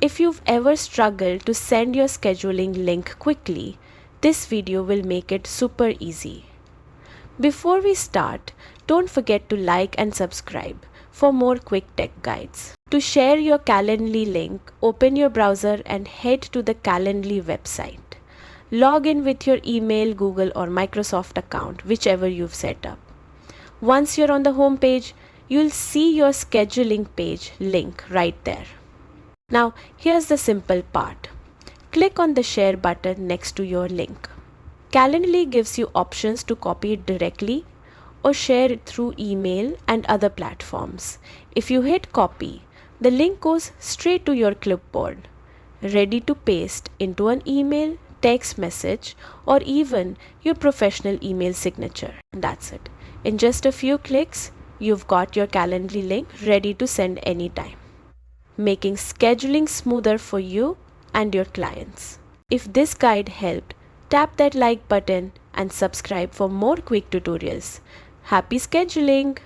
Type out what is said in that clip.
If you've ever struggled to send your scheduling link quickly, this video will make it super easy. Before we start, don't forget to like and subscribe for more quick tech guides. To share your Calendly link, open your browser and head to the Calendly website. Log in with your email, Google or Microsoft account, whichever you've set up. Once you're on the home page, you'll see your scheduling page link right there. Now, here's the simple part. Click on the share button next to your link. Calendly gives you options to copy it directly or share it through email and other platforms. If you hit copy, the link goes straight to your clipboard, ready to paste into an email, text message, or even your professional email signature. That's it. In just a few clicks, you've got your Calendly link ready to send anytime, making scheduling smoother for you and your clients. If this guide helped, tap that like button and subscribe for more quick tutorials. Happy scheduling!